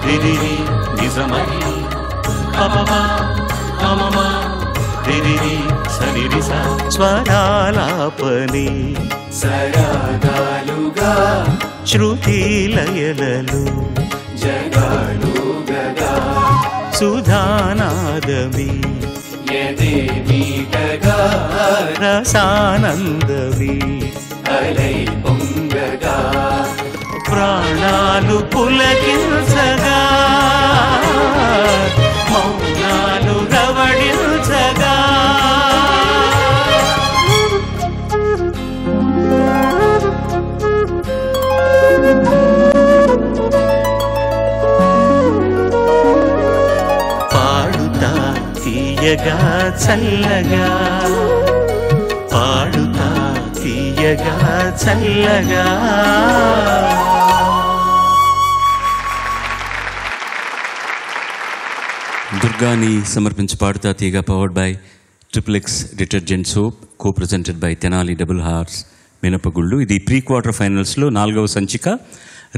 రిరిరి నిజమై పపమా మమమా రిరిరి సరిరిస స్వరాలాపని సరాగాలుగా శృతి లయలలు జగాలుగగా సుధానాదమి యదే మీటగా రసానందమి అలై పొంగగా ప్రాణాలు పులకించగా మౌనాలు రవడించగా పాడుతా తీయగా చల్లగా పాడుతా తీయగా చల్లగా. దుర్గాని సమర్పించి పాడుతా తీయగా powered by XXX detergent soap, co presented by Tenali double horse మినపగుళ్ళు. ఇది ప్రీ క్వార్టర్ ఫైనల్స్లో 4వ సంచిక.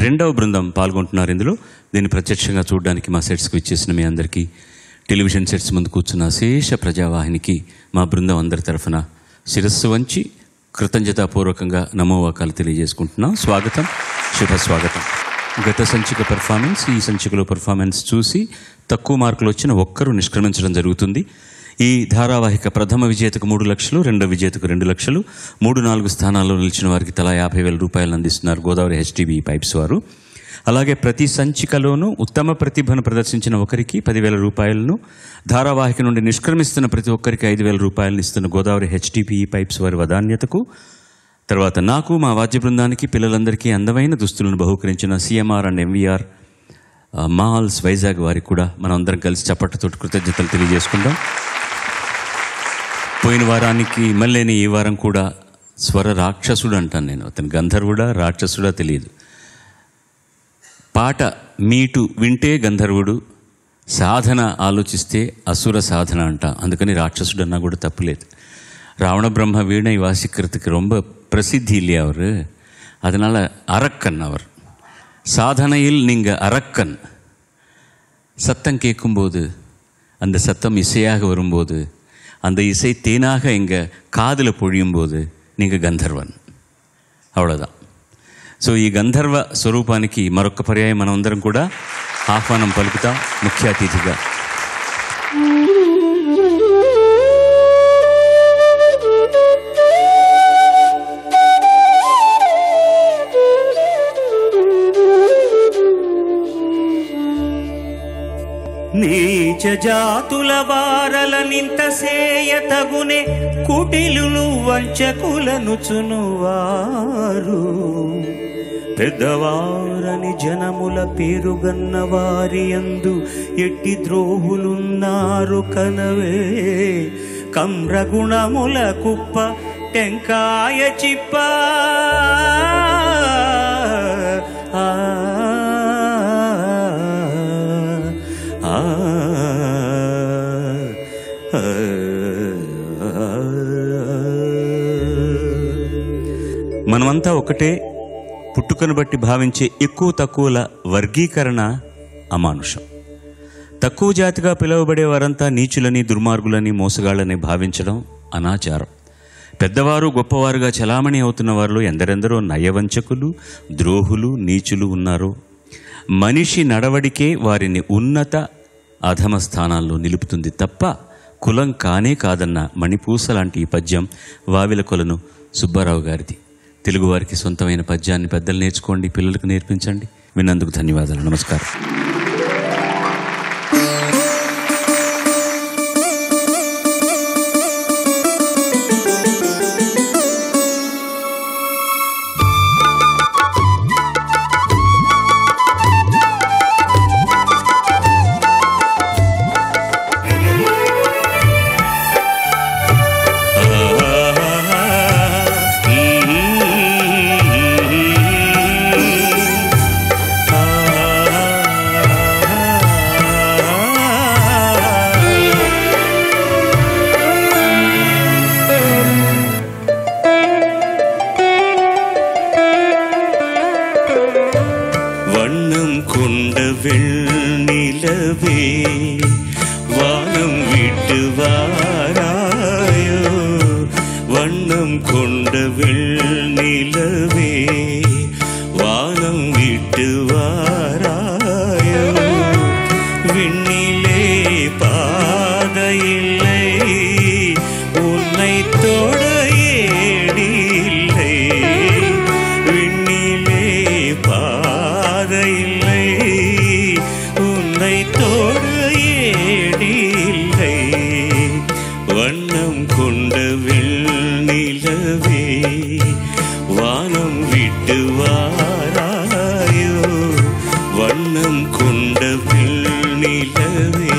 2వ బృందం పాల్గొంటున్నారు ఇందులో. దీన్ని ప్రత్యక్షంగా చూడడానికి మా సెట్స్కి ఇచ్చేసిన మీ అందరికీ, టెలివిజన్ సెట్స్ ముందు కూర్చున్న శేష ప్రజావాహినికి మా బృందం అందరి తరఫున శిరస్సు వంచి కృతజ్ఞతాపూర్వకంగా నమోవాకాలు తెలియజేసుకుంటున్నాం. స్వాగతం, శుభ స్వాగతం. గత సంచిక పెర్ఫార్మెన్స్, ఈ సంచికలో పెర్ఫార్మెన్స్ చూసి తక్కువ మార్కులు వచ్చిన ఒక్కరు నిష్క్రమించడం జరుగుతుంది. ఈ ధారావాహిక ప్రథమ విజేతకు 3 లక్షలు, రెండవ విజేతకు 2 లక్షలు, 3-4 స్థానాల్లో నిలిచిన వారికి తలా 50,000 రూపాయలు అందిస్తున్నారు గోదావరి HTB పైప్స్ వారు. అలాగే ప్రతి సంచికలోనూ ఉత్తమ ప్రతిభను ప్రదర్శించిన ఒకరికి 10,000 రూపాయలను, ధారావాహిక నుండి నిష్క్రమిస్తున్న ప్రతి ఒక్కరికి 5,000 రూపాయలను ఇస్తున్న గోదావరి HTB పైప్స్ వారి వదాన్యతకు, తర్వాత నాకు, మా వాద్య బృందానికి, పిల్లలందరికీ అందమైన దుస్తులను బహుకరించిన CMR and MVR malls Vizag వారికి కూడా మనం అందరం కలిసి చప్పట్లతో కృతజ్ఞతలు తెలియజేసుకుందాం. పోయిన వారానికి మళ్ళీ ఈ వారం కూడా స్వర రాక్షసుడు అంటాను నేను. అతను గంధర్వుడా రాక్షసుడా తెలియదు. పాట మీటు వింటే గంధర్వుడు, సాధన ఆలోచిస్తే అసుర సాధన అంట. అందుకని రాక్షసుడు అన్నా కూడా తప్పులేదు. ராவண பிரம்ம வீணை வாசிக்கிறதுக்கு ரொம்ப பிரசித்தி இல்லையா அவர். அதனால் அரக்கன் அவர். சாதனையில் நீங்கள் அரக்கன். சத்தம் கேட்கும்போது, அந்த சத்தம் இசையாக வரும்போது, அந்த இசை தேனாக எங்கள் காதில் பொழியும்போது நீங்கள் గంధర్వన్. అవ్వడదాం. సో ఈ గంధర్వ స్వరూపానికి మరొక పర్యాయం మనం అందరం కూడా ఆహ్వానం పలుకుతాం ముఖ్య అతిథిగా. నీచ జాతుల వారల నింత సేయ తగునే కుటిలులు వంచకులను చునువారు, పెద్దవారని జనముల పేరుగన్న వారి యందు ఎట్టి ద్రోహులున్నారు కనవే. కమ్రగుణముల కుప్ప టెంకాయ చిప్ప మనమంతా ఒకటే. పుట్టుకను బట్టి భావించే ఎక్కువ తక్కువల వర్గీకరణ అమానుషం. తక్కువ జాతిగా పిలువబడే వారంతా నీచులని, దుర్మార్గులని, మోసగాళ్ళని భావించడం అనాచారం. పెద్దవారు గొప్పవారుగా చలామణి అవుతున్న వారిలో ఎందరెందరో నయవంచకులు, ద్రోహులు, నీచులు ఉన్నారు. మనిషి నడవడికే వారిని ఉన్నత అధమ స్థానాల్లో నిలుపుతుంది తప్ప కులం కానే కాదన్న మణిపూస లాంటి ఈ పద్యం వావిల కొలను సుబ్బారావు గారిది. తెలుగువారికి సొంతమైన పద్యాన్ని పెద్దలు నేర్చుకోండి, పిల్లలకు నేర్పించండి. విన్నందుకు ధన్యవాదాలు. నమస్కారం. கொண்ட வெள்நிலவே வானம் விட்டு வாராயோ, வண்ணம் கொண்ட வெள்நிலவே வானம் விட்டு வாராயோ. விண்ணிலே பாதையில்லை, உன்னை தொட ஏடில்லை. விண்ணிலே பாதையில்லை, உன்னை தொட ஏடில்லை. வண்ணம் கொண்ட வெள்நிலவே வானம் விட்டு வாராயோ, வண்ணம் கொண்ட வெள்நிலவே.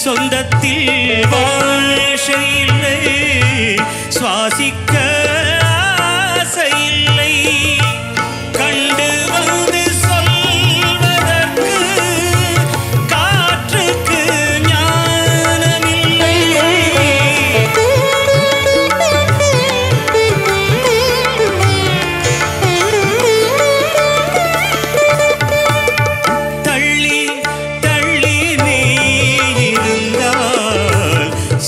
சொந்தத்தில் வாசையில்லை, சுவாசிக்க ஆசையில்லை. கண்டு வந்து சொல்வதற்கு காற்றுக்கு ஞானமில்லை. தள்ளி தள்ளி நீ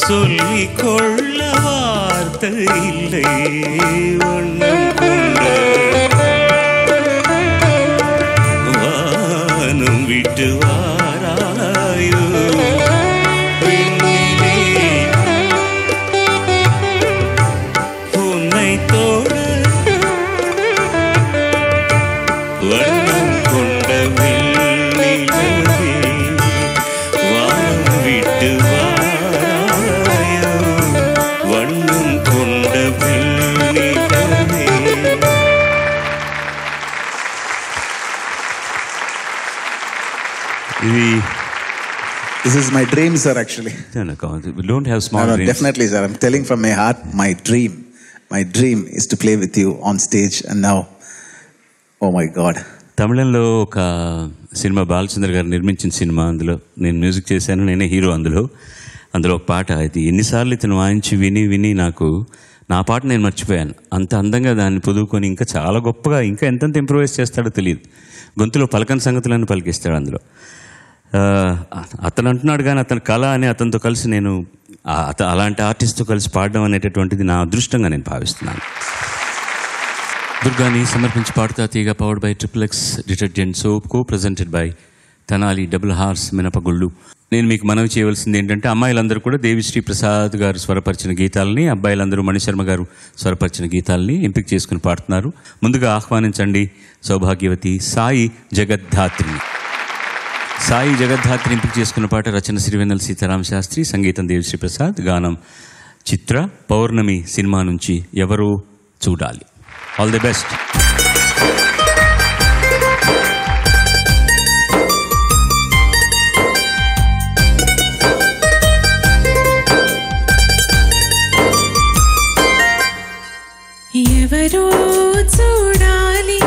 சொல்லிக் கொள்ள வார்த்தை இல்லை. வண்ணம் கொண்ட வானம் விட்டு வாராயோ, விண்ணிலே உன்னை தொட வண்ணம் கொண்ட வெள்நிலவே வானம் விட்டு வண்ணம் கொண்ட வெள்நிலவே. This is my dream, sir, actually. No, we don't have small dreams. Definitely, sir. I'm telling from my heart, my dream is to play with you on stage. And now, oh my God. తమిళంలో ఒక cinema Balachandra గారు నిర్మించిన cinema, అందులో నేను music చేశాను, నేనే hero. అందులో ఒక పాట, ఇది ఎన్నిసార్లు ఇతను వాయించి విని విని నాకు నా పాట నేను మర్చిపోయాను. అంత అందంగా దాన్ని పొదువుకొని ఇంకా చాలా గొప్పగా ఇంకా ఎంతెంత ఇంప్రూవైజ్ చేస్తాడో తెలియదు. గొంతులో పలకని సంగతులను పలికిస్తాడు అందులో. అతను అంటున్నాడు కానీ అతని కళ అని అతనితో కలిసి నేను అలాంటి ఆర్టిస్ట్తో కలిసి పాడడం అనేటటువంటిది నా అదృష్టంగా నేను భావిస్తున్నాను. దుర్గాని సమర్పించి Padutha Theeyaga powered by XXX detergent soap, co presented by Tenali double horse మినపగుళ్ళు. నేను మీకు మనవి చేయవలసింది ఏంటంటే, అమ్మాయిలందరూ కూడా దేవిశ్రీ ప్రసాద్ గారు స్వరపరిచిన గీతాలని, అబ్బాయిలందరూ మణిశర్మ గారు స్వరపరిచిన గీతాలని ఎంపిక చేసుకుని పాడుతున్నారు. ముందుగా ఆహ్వానించండి సౌభాగ్యవతి సాయి జగద్ధాత్రిని. సాయి జగద్ధాత్రి ఎంపిక చేసుకున్న పాట రచన శ్రీవెన్నెల సీతారామ శాస్త్రి, సంగీతం దేవిశ్రీ ప్రసాద్, గానం చిత్ర. పౌర్ణమి సినిమా నుంచి ఎవరో చూడాలి. All the best. ఎవరో చూడాలి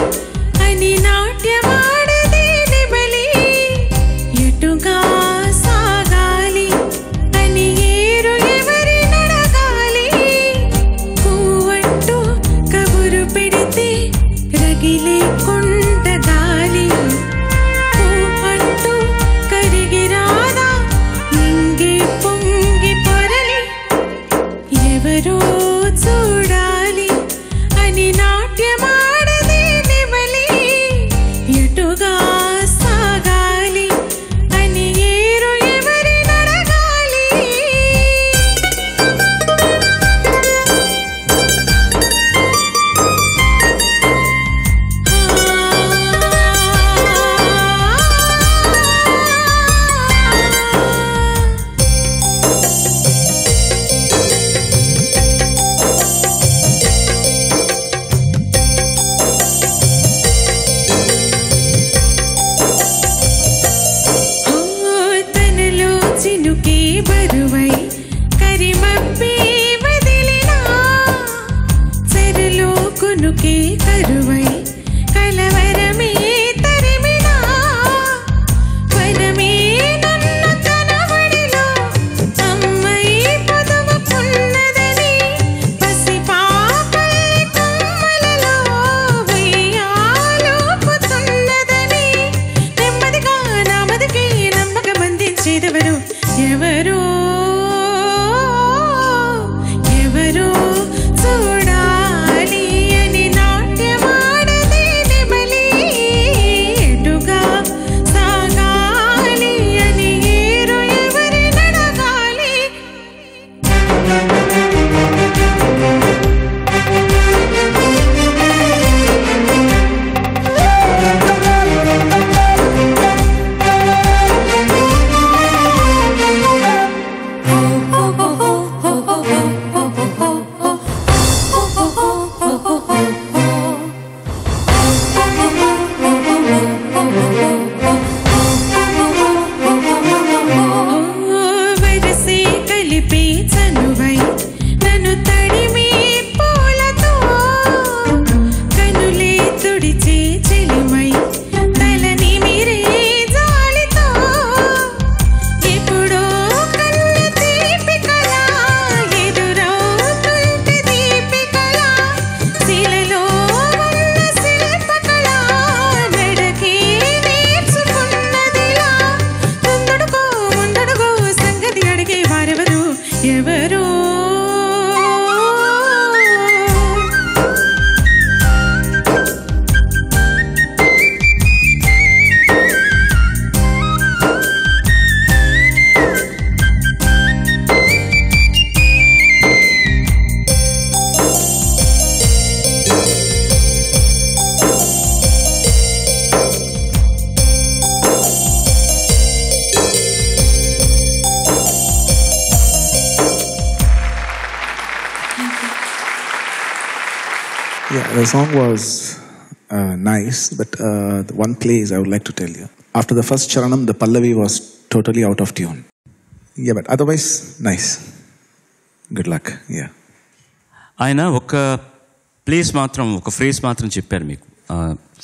అని నాట్యమాడదే నెమలి, ఎటుగా సాగాలి అని ఏరు ఎవరి నడగాలి. పువ్వంటూ కబురు పెడితే రగిలే కొండ గాలి, పువ్వంటూ కరిగి రాదా నింగి పొంగి పొరలి. ఎవరో చూడాలి అని నాట్యమాడదే నెమలి ఎటుగా సాగాలి అని ఏరు ఎవరి నడగాలి తనలో చినుకే బరువై కరిమబ్బే వదిలినా చెరలో కునుకే కరువై కలవరమే తరిమినా వనమే నన్ను తన వడిలో అమ్మై పొదువుకున్నదని పసిపాపల్లి కొమ్మలలో వెయ్యాలోపుతున్నదని నెమ్మదిగా నామదికి నమ్మక బంధించేదెవరు ఎవరో ఎవరో చూడాలి అని నాట్యమాడదే నెమలి ఎటుగా సాగాలి అని ఏరు ఎవరి నడగాలి వరసే కలిపి చనువై నన్ను తడిమి పూలతో కనులే తుడిచే చెలిమై తలని మీరే జాలితో ఎప్పుడో కన్న దీపికలా ఎదురవుతుంటే దీపికలా శిలలో ఉన్న శిల్పకళ నడకే నేర్చుకున్నదిలా ముందడుగో ముందడుగో సంగతి అడిగే వారెవరు ఎవరో Yeah, the song was nice, but the one place I would like to tell you. After the first charanam, the Pallavi was totally out of tune. Yeah, but otherwise, nice. Good luck. Yeah. ఆయన ఒక place మాత్రం ఒక phrase మాత్రం చెప్పారు మీకు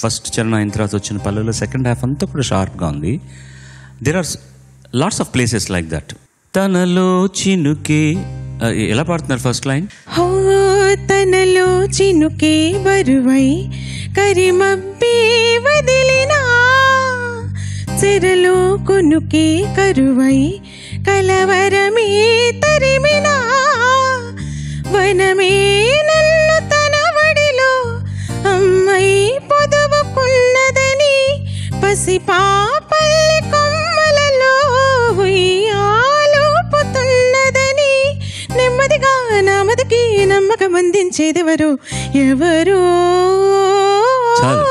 first చరణం అయిన తర్వాత వచ్చిన పల్లెలో సెకండ్ హాఫ్ అంతా కూడా షార్ప్గా ఉంది. There are lots of places like that. తనలో చినుకే ఎలా పాడుతున్నారు ఫస్ట్ లైన్? హో తనలో చినుకే బరువై కరిమబ్బే వదిలినా చెరలో కొనుకే కరువై కలవరమే తరిమినా వనమే నన్ను తన వడిలో అమ్మై పొదువుకున్నదని పసిపాపల్లి కొమ్మలలో ఉయ్యాలోపుతున్నదని నెమ్మదిగా నామదికి నమ్మకం అందించేదెవరు ఎవరో చాలు.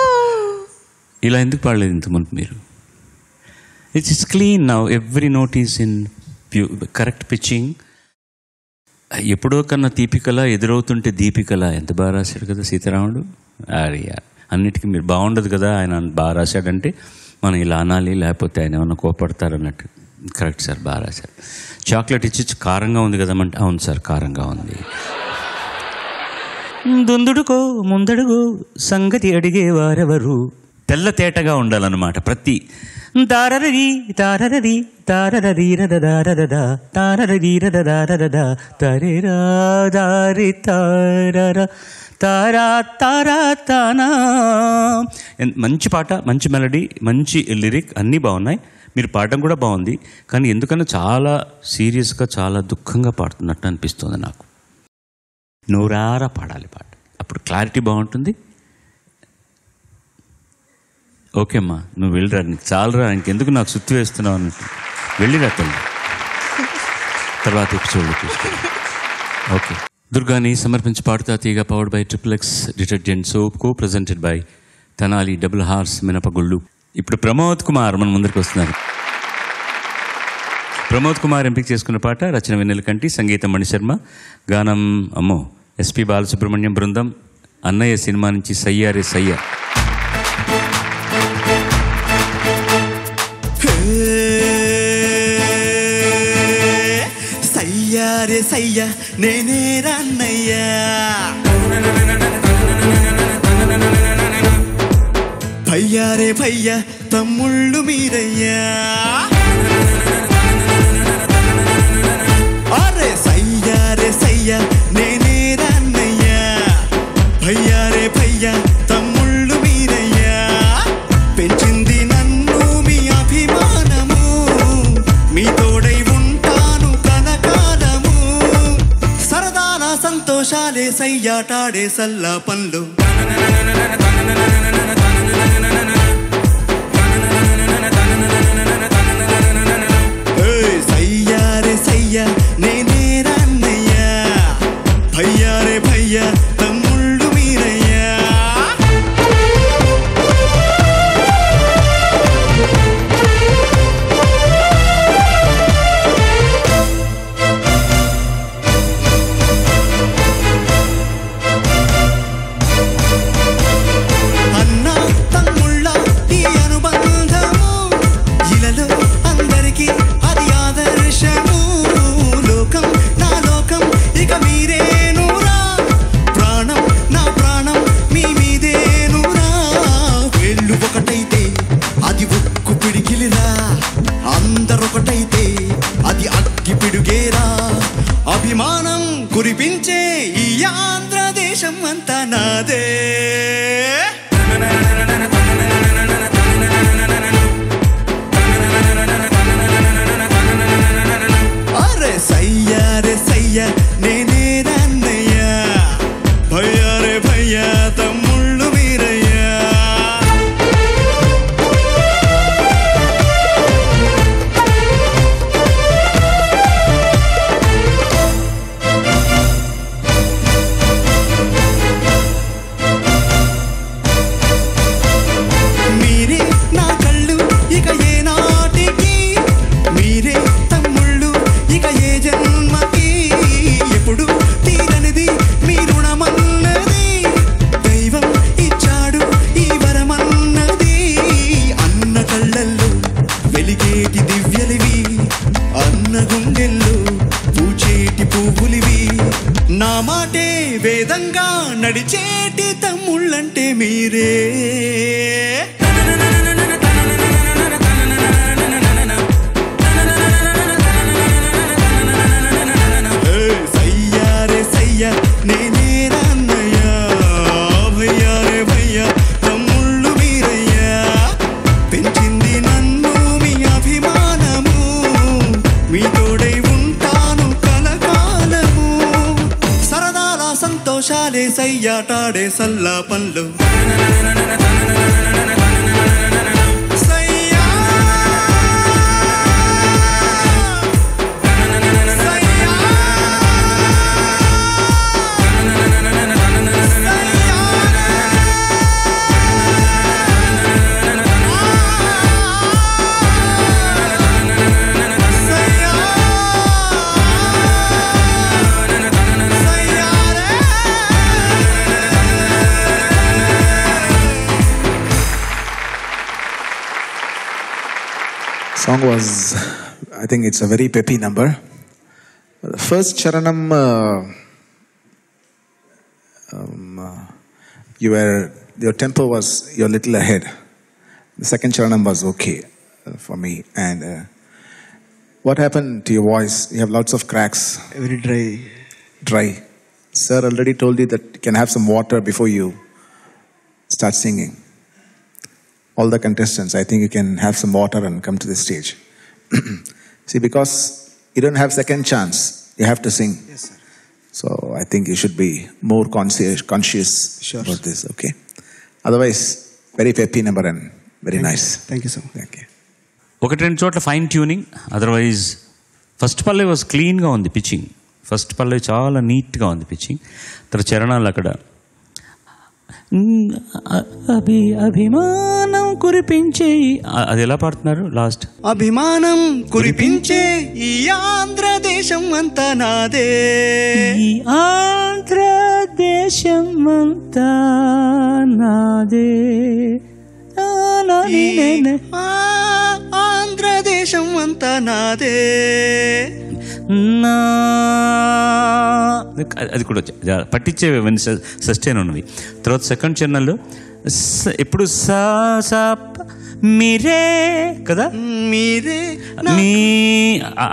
ఇలా ఎందుకు పాడలేదు ఇంతకుముందు మీరు? It's clean now, every note is in correct pitching. ఎప్పుడో కన్నా దీపికల ఎదురవుతుంటే దీపికల ఎంత బాగా రాశాడు కదా సీతారాముడు. అరియా అన్నిటికీ మీరు బాగుండదు కదా ఆయన బాగా రాశాడంటే మనం ఇలా అనాలి, లేకపోతే ఆయన ఏమన్నా కోపడతారన్నట్టు. కరెక్ట్ సార్, బాగా రాశారు. చాక్లెట్ ఇచ్చి కారంగా ఉంది కదమంటే అవును సార్ కారంగా ఉంది. దుందుడుకో ముందడుగు సంగతి అడిగేవారెవరు. తెల్ల తేటగా ఉండాలన్నమాట ప్రతి దారరది తారరది తారరదీరదారద తారరదీరదారద తరేరా దారి తారర తారా తారా తానా. మంచి పాట, మంచి మెలడీ, మంచి లిరిక్ అన్నీ బాగున్నాయి. మీరు పాడడం కూడా బాగుంది. కానీ ఎందుకన్నా చాలా సీరియస్గా చాలా దుఃఖంగా పాడుతున్నట్టు అనిపిస్తుంది నాకు. నోరారా పాడాలి పాట, అప్పుడు క్లారిటీ బాగుంటుంది. ఓకే అమ్మా, నువ్వు వెళ్ళిరా, నీకు చాలరా, ఇంకెందుకు నాకు సుత్తి వేస్తున్నావు అన్నట్టు వెళ్ళిరా తల్లి, తర్వాత ఎపిసోడ్లో చూసుకో. ఓకే. దుర్గాని సమర్పించి Padutha Theeyaga powered by XXX detergent soap, co presented by Tenali double horse మినపగుళ్ళు. ఇప్పుడు ప్రమోద్ కుమార్ మన ముందరికి వస్తున్నారు. ప్రమోద్ కుమార్ ఎంపిక చేసుకున్న పాట రచన వెన్నెలకంటి, సంగీతం మణిశర్మ, గానం అమ్మో ఎస్పి బాలసుబ్రహ్మణ్యం బృందం. అన్నయ్య సినిమా నుంచి సయ్యారే సయ్య. సయ్యారే సయ్య నేనే రన్నయ్యా, భయ్యారే భయ్య తమ్ముళ్ళు మీరయ్యా, అరే సయ్యారే సయ్య నేనే రన్నయ్యా, భయ్యారే భయ్య తమ్ముళ్ళు మీరయ్యా, పెంచింది నన్ను మీ అభిమానము, మీ తోడై ఉంటాను కనకాలము, సరదాల సంతోషాలే సయ్యాటాడే సల్లా పనులు, సయ్యారే సయ్య నేనే రన్నయ్యా, భయ్యారే భయ్య తమ్ముళ్ళు మీరయ్యా. అన్న తమ్ముళ్ళ ఈ అనుబంధము ఇలలో అందరికీ అది ఆదర్శము, లోకం నా లోకం ఇక మీరేనురా, ప్రాణం నా ప్రాణం మీ మీదేనురా, వేళ్ళు ఒకటైతే అది ఉక్కు పిడికిలిరా, అందరొకటైతే అది అగ్గి పిడుగేరా, అభిమానం కురిపించే ఈ ఆంధ్రదేశం అంతా నాదే, అరే సయ్యారే సయ్య నేనే రన్నయ్యా, భయ్యారే భయ్య తమ్ముళ్ళు మీరయ్యా. మీరే నా కళ్ళు ఇక ఏ నాటికి, మీరే తమ్ముళ్ళు ఇక ఏ జన్మకి, ఎప్పుడు తీరనిది మీ రుణమన్నది, దైవం ఇచ్చాడు ఈ వరమన్నది, అన్న కళ్ళల్లో వెలిగేటి దివ్యలివి, అన్న గుండెల్లో పూచేటి పువ్వులివి, నా మాటే వేదంగా నడిచేటి తమ్ముళ్ళంటే మీరే. సయ్యారే సయ్య నేనే రన్నయ్యా, భయ్యారే భయ్య తమ్ముళ్ళు మీరయ్యా, పెంచింది నన్ను మీ అభిమానము, మీ తోడై ఉంటాను కలకాలము, సరదాల సంతోషాలే సయ్యాటాడే సల్లా పనులు, సయ్యా సయ్యా Song was, I think it's a very peppy number. The first Charanam, your tempo was, you're a little ahead. The second Charanam was okay for me. And what happened to your voice? You have lots of cracks. Very dry. Dry. Sir already told you that you can have some water before you start singing. All the contestants, I think you can have some water and come to the stage. See, because you don't have second chance, you have to sing. Yes, sir. So I think you should be more conscious Sure. about this, okay? Otherwise, very peppy number and very nice. Thank you so much. Thank you. ఒకటి రెండు చోట్ల fine tuning, otherwise first Pallavi was క్లీన్గా ఉంది pitching. First పల్లవి చాలా నీట్గా ఉంది pitching. తర్వాత చరణాలు అక్కడ అభిమానం కురిపించే అది ఎలా పాడుతున్నారు లాస్ట్? అభిమానం కురిపించే ఈ ఆంధ్రదేశం అంతా నాదే, ఈ ఆంధ్రదేశం అంతా నాదే, ఈ ఆంధ్రదేశం అంతా నాదే. అది కూడా పట్టించే సస్టైన్ ఉన్నవి. తర్వాత సెకండ్ చరణంలో ఎప్పుడు సా సా మీరే కదా, మీరే మీ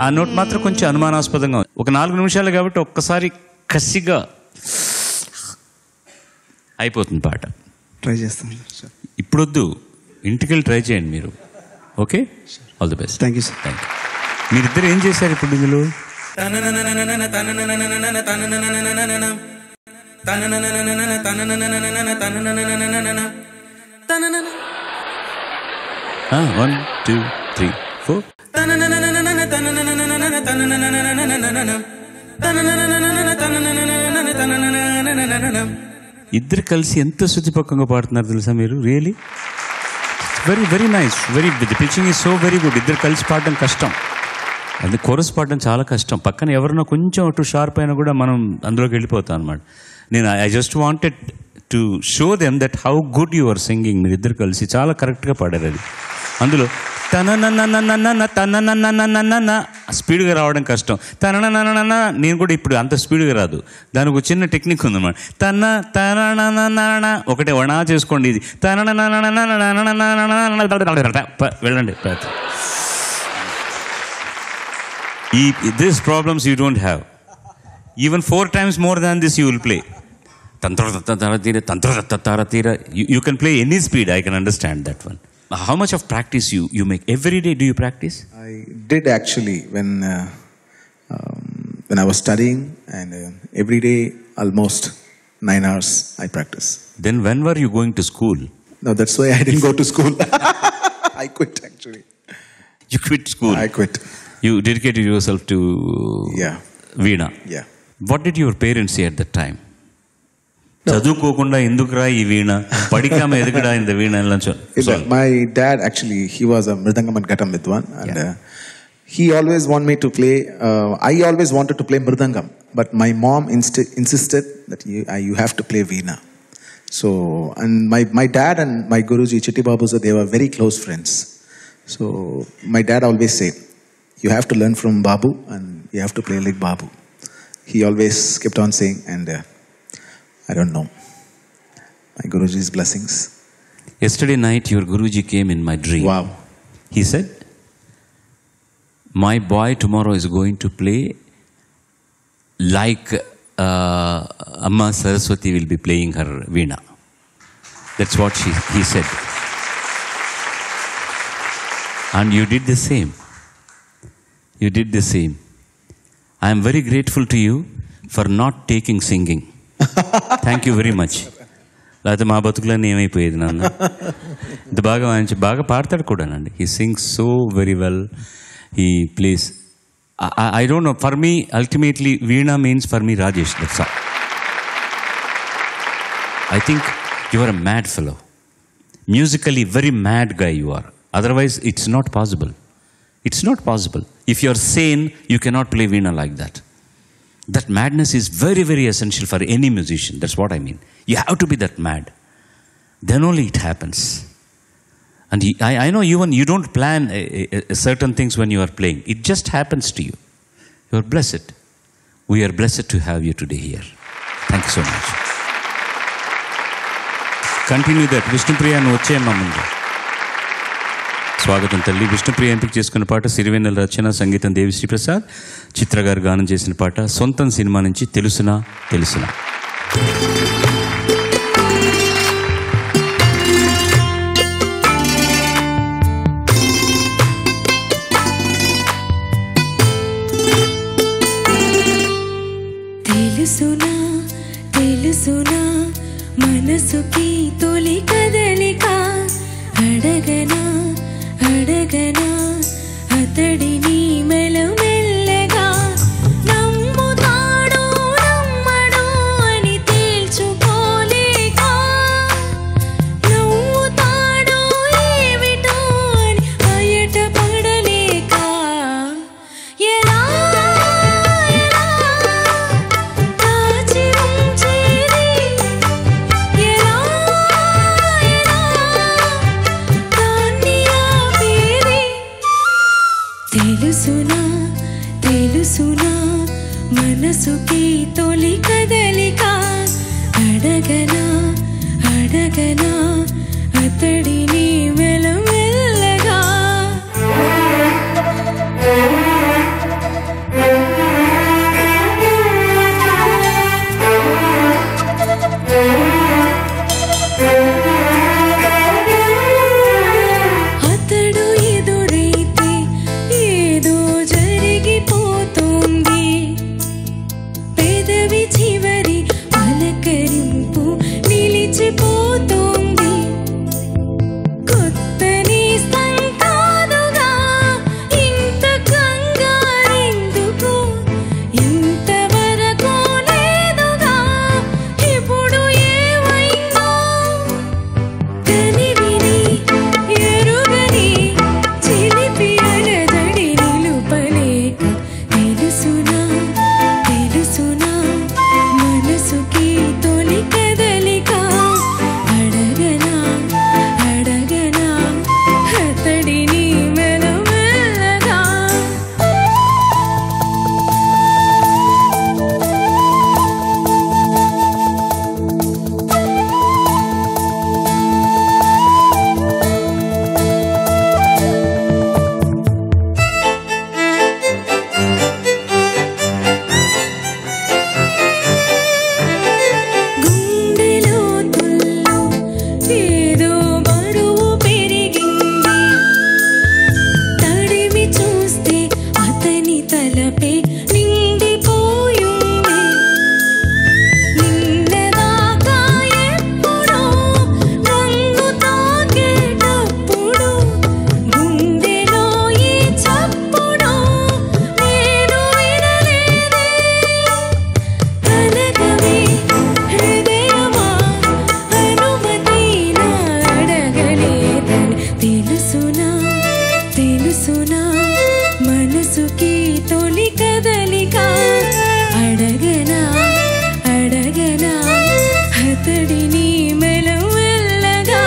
ఆ నోట్ మాత్రం కొంచెం అనుమానాస్పదంగా ఉంది. ఒక 4 నిమిషాలు కాబట్టి ఒక్కసారి కసిగా అయిపోతుంది పాట. ట్రై చేస్తాం. ఇప్పుడొద్దు, ఇంటికి వెళ్ళి ట్రై చేయండి మీరు. Okay, all the best. Thank you sir. Thank you. మీరిద్దరు ఏం చేశారు ఇప్పుడు ఇందులో? One, two, three, four. ఇద్దరు కలిసి ఎంత శుతిపక్కంగా పాడుతున్నారు తెలుసా మీరు? Really very very nice. Very the pitching is so very good. ఇద్దరు కలిసి పాడడం కష్టం, అది కోరస్ పాడడం చాలా కష్టం. పక్కన ఎవరైనా కొంచెం అటు షార్ప్ అయినా కూడా మనం అందులోకి వెళ్ళిపోతాం అనమాట. నేను I just wanted to show them that how good you are singing. మీరు ఇద్దరు కలిసి చాలా కరెక్ట్గా పాడారు. అది అందులో తన స్పీడ్గా రావడం కష్టం. తన నేను కూడా ఇప్పుడు అంత స్పీడ్గా రాదు, దానికి ఒక చిన్న టెక్నిక్ ఉందన్నమాట. తన ఒకటే వణా చేసుకోండి. ఇది వెళ్ళండి. These problems you don't have. Even 4 times more than this you will play. You can play any speed, I can understand that one. How much of practice you make? Every day do you practice? I did actually when I was studying, and every day almost 9 hours I practice. Then when were you going to school? No, that's why I didn't go to school. I quit actually. You quit school? I quit. You dedicated yourself to Veena? Yeah. What did your parents say at that time? చదువుకోకుండా ఎందుకురా ఈ వీణ, పడికామ ఎదుగుడా ఇంత వీణ? My dad actually, he was a Mridangam and Ghatam Vidwan, and he always wanted me to play. I always wanted to play Mridangam, but my mom insisted that you have to play Veena. So, and my dad and my Guruji Chitti Babu sir, they were very close friends. So my dad always said, you have to learn from Babu and you have to play like Babu. He always kept on saying, and I don't know, my Guruji's blessings. Yesterday night your Guruji came in my dream. Wow. He said, my boy tomorrow is going to play like Amma Saraswati will be playing her Veena. That's what he said. And you did the same. You did the same. I am very grateful to you for not taking singing. Thank you very much. లేకపోతే మా బతుకులన్నీ ఏమైపోయేది నాన్న. ఇది బాగా పాడతాడు కూడానండి. He sings so very well. He plays. I don't know. For me, ultimately, Veena means for me Rajesh. That's all. I think you are a mad fellow. Musically, very mad guy you are. Otherwise, it's not possible. It's not possible. If you are sane, you cannot play Veena like that. That madness is very, very essential for any musician. That's what I mean. You have to be that mad. Then only it happens. And I know even you don't plan certain things when you are playing. It just happens to you. You are blessed. We are blessed to have you today here. Thank you so much. Continue that. Vishnupriya nu vacheyamma mundu. స్వాగతం తల్లి. విష్ణుప్రియ ఎంపిక చేసుకున్న పాట సిరివెన్నెల రచన, సంగీతం దేవిశ్రీ ప్రసాద్, చిత్ర గారు గానం చేసిన పాట సొంతం సినిమా నుంచి తెలుసునా తెలుసునా. తెలుసునా తెలుసునా తెలుసునా మనసుకి తొలి కదలిక అడగనా అడగనా అతడిని మెల్లమెల్లగా నమ్ముతాడో నమ్మడో అని తేల్చుకోలేక నవ్వుతాడో ఏమిటో అని బయటపడలేక ఎలా ఎలా దాచి ఉంచేది ఎలా ఎలా దాన్ని ఆపేది తెలుసునా తెలుసునా మనసుకి తొలి కదలిక అడగనా అడగనా అతడిని మెల్లమెల్లగా అతడు ఎదురైతే ఏదో జరిగిపోతుంది పెదవి చివరి పలకరింపు నిలిచిపోతుంది కొత్త నేస్తం కాదుగా ఇంత కంగారెందుకు ఇంతవరకు లేదుగా ఇప్పుడు ఏమైందో కనివిని ఎరుగని చిలిపి అలజడి నిలుపలేక తెలుసునా తెలుసునా మనసుకి తొలి కదలిక అడగనా అడగనా అతడిని మెల్లమెల్లగా గుండెలో తుల్లో ఏదో బరువు పెరిగింది తడిమి చూస్తే అతని తలపే నిండిపోయింది నిన్నదాకా ఎప్పుడో రంగు తాకేటప్పుడు గుండెలో ఈ చప్పుడు నేను వినలేదే కలగవే హృదయమా అనుమతి నా అడగలేదని తెలుసునా తెలుసునా మనసుకి తొలి కదలిక అడగనా అడగనా అతడిని మెల్లమెల్లగా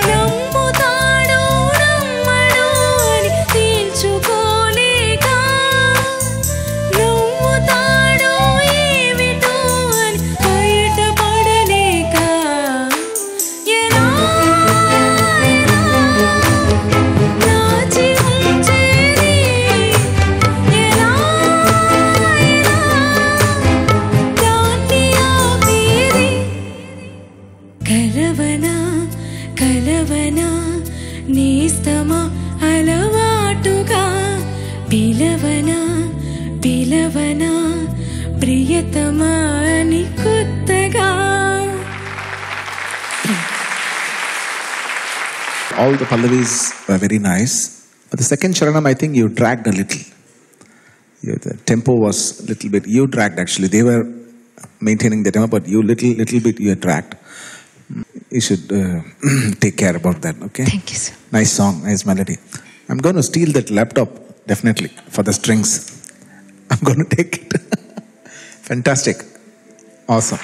నమ్ముతాడో నమ్మడో అని తేల్చుకోలేక నవ్వుతాడో ఏమిటో అని బయటపడలేక ఎలా ఎలా దాచి ఉంచేది ఎలా ఎలా దాన్ని ఆపేది కలవనా కలవనా నేస్తమా అలవాటుగా పిలవనా పిలవనా ప్రియతమా అని కొత్తగా All the Pallavis were very nice. But the second Charanam, I think you dragged a little. The tempo was a little bit, you dragged actually. They were maintaining the tempo, but you little bit you had dragged. You should take care about that, okay? Thank you, sir. Nice song, nice melody. I'm going to steal that laptop, definitely, for the strings. I'm going to take it. Fantastic. Awesome.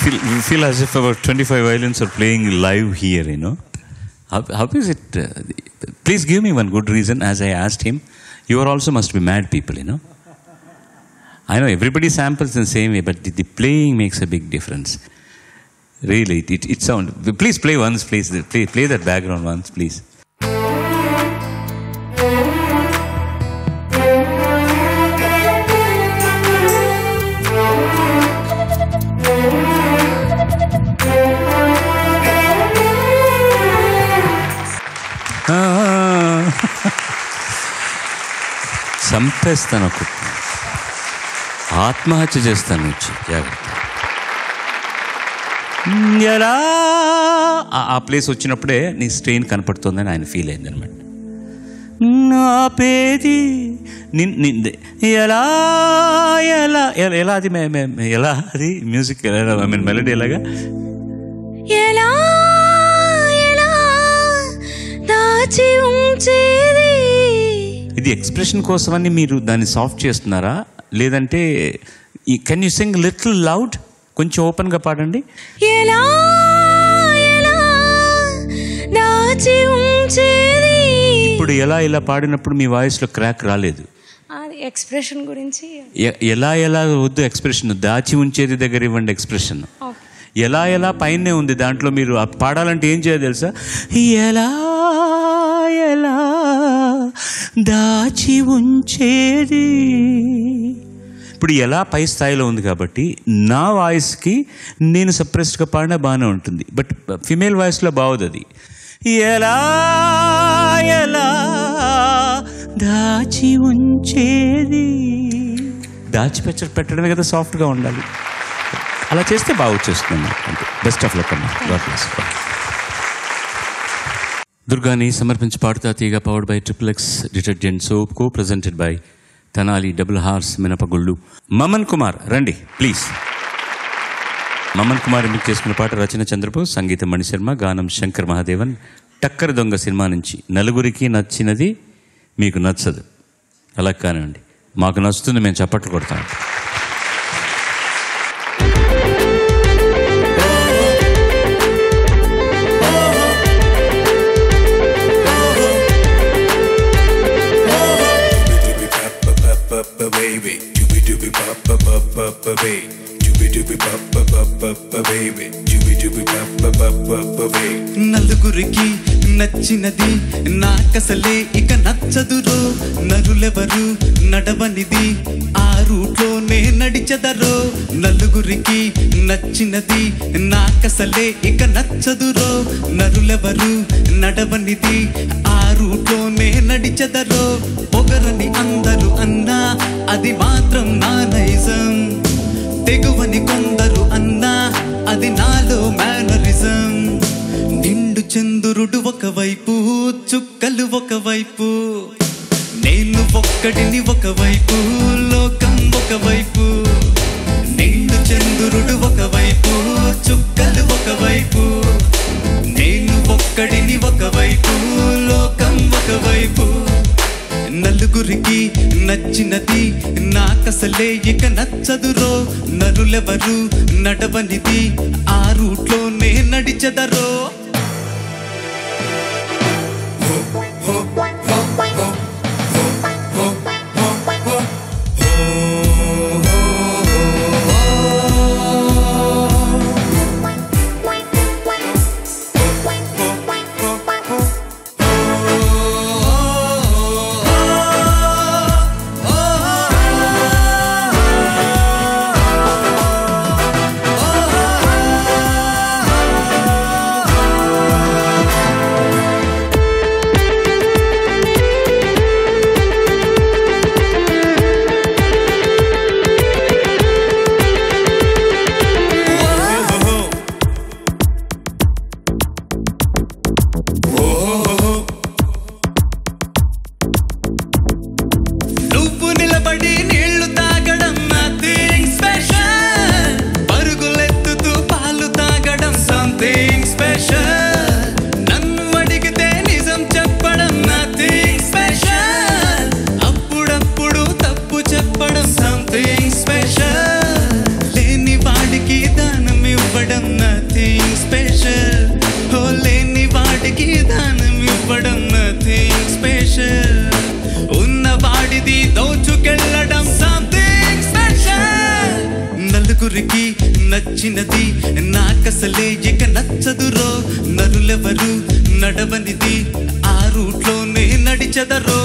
You feel as if about 25 violins are playing live here, you know. How is it? Please give me one good reason. As I asked him, you are also must be mad people, you know. I know everybody samples in the same way, but the playing makes a big difference. Really, it sounds. Please play once, please. Play that background once, please. చంపేస్తాను ఒక ఆత్మహత్య చేస్తాను వచ్చి జాగ్రత్త. ఎలా ఆ place వచ్చినప్పుడే నీ స్ట్రెయిన్ కనపడుతుందని ఆయన ఫీల్ అయింది అనమాట. నా పేది ఎలా ఎలా ఎలా అది ఎలా అది మ్యూజిక్ ఐ మీన్ మెలడీ ఎలాగా ఎలా ఎలా దాచి ఉంచేది. ఇది ఎక్స్ప్రెషన్ కోసమని మీరు దాన్ని సాఫ్ట్ చేస్తున్నారా, లేదంటే can you sing little loud, కొంచెం ఓపెన్గా పాడండి. ఎలా ఎలా దాచి ఉంచేది. ఇప్పుడు ఎలా ఇలా పాడినప్పుడు మీ వాయిస్లో క్రాక్ రాలేదు. ఎక్స్ప్రెషన్ గురించి ఎలా ఎలా వద్దు, ఎక్స్ప్రెషన్ దాచి ఉంచేది దగ్గర ఇవ్వండి ఎక్స్ప్రెషన్. ఎలా ఎలా పైనే ఉంది, దాంట్లో మీరు పాడాలంటే ఏం చేయాలి తెలుసా, ఎలా ఎలా దాచి ఉంచేది. ఇప్పుడు ఎలా పై స్థాయిలో ఉంది కాబట్టి నా వాయిస్కి నేను సప్రెస్డ్గా పాడినా బాగానే ఉంటుంది, బట్ ఫిమేల్ వాయిస్లో బాగోదు అది. ఎలా ఎలా దాచి ఉంచేది, పెట్టడమే కదా సాఫ్ట్గా ఉండాలి. అలా చేస్తే బాగా వచ్చేస్తుంది. అంటే బెస్ట్ ఆఫ్ లక్ అమ్మా. God bless. దుర్గాని సమర్పించి Padutha Theeyaga powered by triple X detergent soap, co presented by Tenali double horse మినపగుళ్ళు. మమన్ కుమార్ రండి ప్లీజ్. మమన్ కుమార్ ఎంపిక చేసుకున్న పాట రచన చంద్రబోస్, సంగీతం మణిశర్మ, గానం శంకర్ మహాదేవన్. టక్కర దొంగ సినిమా నుంచి నలుగురికి నచ్చినది మీకు నచ్చదు, అలా కానివ్వండి, మాకు నచ్చుతుంది, మేము చప్పట్లు కొడతాం. నలుగురికి నచ్చినది నాకసలే ఇక నచ్చదురో, నరులెవరు నడవనిది ఆ రూట్లోనే నడిచెదరో. నలుగురికి నచ్చినది నాకసలే ఇక నచ్చదురో, నరులెవరు నడవనిది ఆ రూట్లోనే నడిచెదరో. పొగరని అందరూ అన్నా అది మాత్రం నా నైజం, తెగువని కొందరు అన్నా అది నాలో మేనరిజం. నిండు చంద్రుడు ఒకవైపు, చుక్కలు ఒకవైపు, నేను ఒక్కడిని ఒకవైపు, లోకం ఒకవైపు. నిండు చంద్రుడు ఒకవైపు, చుక్కలు ఒకవైపు, నేను ఒక్కడిని ఒకవైపు, లోకం ఒకవైపు. నలుగురికి నచ్చినది నాకసలే ఇక నచ్చదురో, నరులెవరు నడవనిది ఆ రూట్లోనే నడిచెదరో. నలుగురికి నచ్చినది నాకసలే ఇక నచ్చదురో, నరులెవరు నడవనిది ఆ రూట్లోనే నడిచెదరో.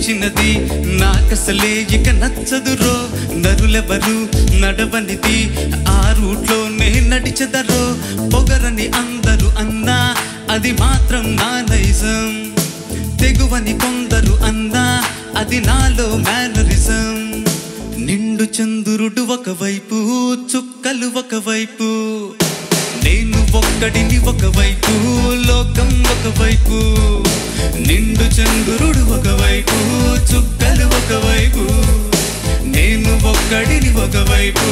నచ్చినది నాకసలే ఇక నచ్చదురో నరులెవరు నడవనిది ఆ రూట్లోనే నడిచెదరో పొగరని అందరూ అన్నా అది మాత్రం నా నైజం తెగువని కొందరు అన్నా అది నాలో మేనరిజం నిండు చంద్రుడు ఒకవైపు చుక్కలు ఒకవైపు నేను ఒక్కడిని ఒకవైపు లోకం ఒకవైపు నిండు చంద్రుడు ఒకవైపు చుక్కలు ఒకవైపు నేను ఒక్కడిని ఒకవైపు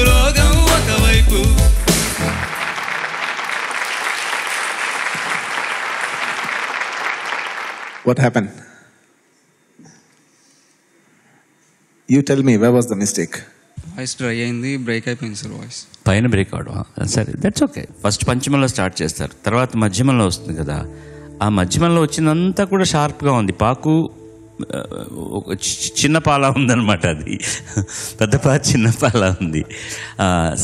లోకం ఒకవైపు. What happened? You tell me, where was the mistake? Voice dry అయింది, బ్రేక్ అయిపోయింది సార్ వాయిస్. పైన బ్రేక్ అవడం సరే, దట్స్ ఓకే. ఫస్ట్ పంచమంలో స్టార్ట్ చేస్తారు, తర్వాత మధ్యమంలో వస్తుంది కదా. ఆ మధ్యమంలో వచ్చినంతా కూడా షార్ప్గా ఉంది. పాకు ఒక చిన్న పాల ఉందన్నమాట, అది పెద్ద పా చిన్న పాల ఉంది.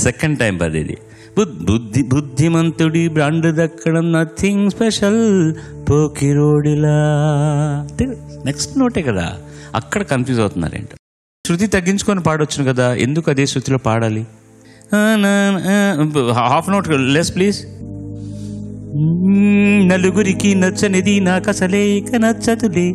సెకండ్ టైం పదేది బుద్ధిమంతుడి బ్రాండ్ దక్కడం నథింగ్ స్పెషల్ పోకిరోడిలా. నెక్స్ట్ నోటే కదా, అక్కడ కన్ఫ్యూజ్ అవుతున్నారేంటో. శృతి తగ్గించుకొని పాడొచ్చును కదా, ఎందుకు అదే శృతిలో పాడాలి? Half note less please. నలుగురికి నచ్చనిది నాకు అసలే ఇక నచ్చదులే.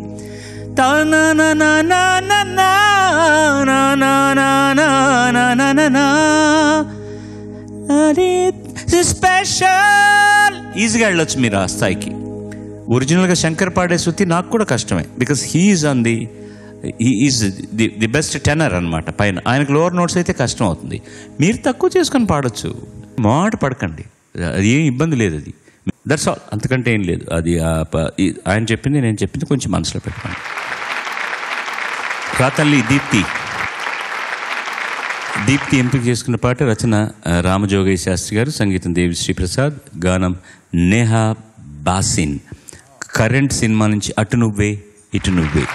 స్పెషల్ ఈజీగా వెళ్ళొచ్చు మీరు ఆ స్థాయికి. ఒరిజినల్గా శంకర్ పాడే శృతి నాకు కూడా కష్టమే, because he's on the is the best tenor అనమాట. పైన ఆయనకు లోవర్ నోట్స్ అయితే కష్టం అవుతుంది. మీరు తక్కువ చేసుకొని పాడొచ్చు, మాట పడకండి, అది ఏం ఇబ్బంది లేదు. అది దట్స్ ఆల్, అంతకంటే ఏం లేదు. అది ఆయన చెప్పింది నేను చెప్పింది కొంచెం మనసులో పెట్టుకోండి. రాతల్లి దీప్తి ఎంపిక చేసుకున్న పాట రచన రామజోగయ్య శాస్త్రి గారు, సంగీతం దేవి శ్రీప్రసాద్, గానం నేహా బాసిన్. కరెంట్ సినిమా నుంచి అటు నువ్వే ఇటు నువ్వే.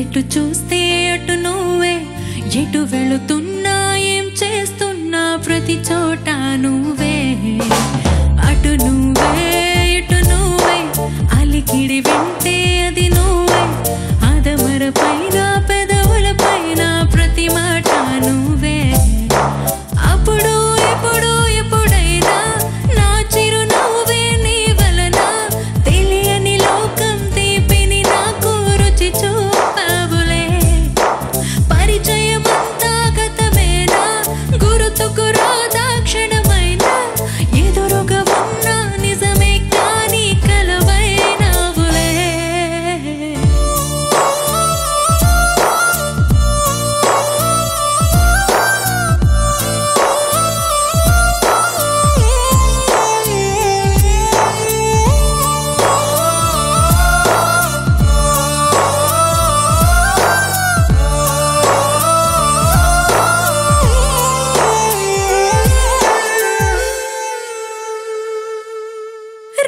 ఎటు చూస్తే అటు నువ్వే, ఎటు వెళుతున్నా ఏం చేస్తున్నా ప్రతి చోట నువ్వే. అటు నువ్వే ఇటు నువ్వే, అలికిడి వింటే అది నువ్వే, ఆదమర పైన పెదవుల పైన ప్రతి మాట నువ్వే. అప్పుడు ఎప్పుడు ఎప్పుడైనా నా చిరునవ్వే నీ వలన, తెలియని లోకం తీపిని నాకు రుచి చూపావులే. పరిచయమంతా గతమేనా, గుర్తుకు రాదా క్షణమైనా, ఎదురుగా ఉన్నా నిజమే కానీ కలవైనావులే.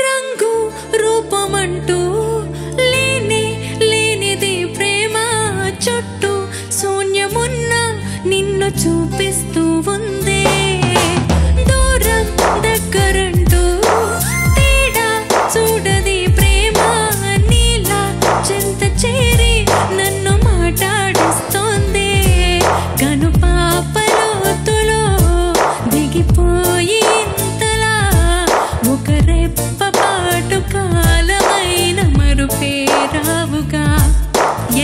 రంగు రూపమంటూ లేనే లేనిది ప్రేమ, చుట్టూ శూన్యమున్న నిన్ను చూపిస్తూ ఉందే. దూరం దగ్గరంటూ తేడా చూడది ప్రేమ, నీలా చెంత చేరి నన్ను మాట్లాడిస్తోంది. కనుపాపలోతులో దిగిపోయి ఇంతలా ఒక రెప్పపాటు కాలమైన మరుపేరావుగా,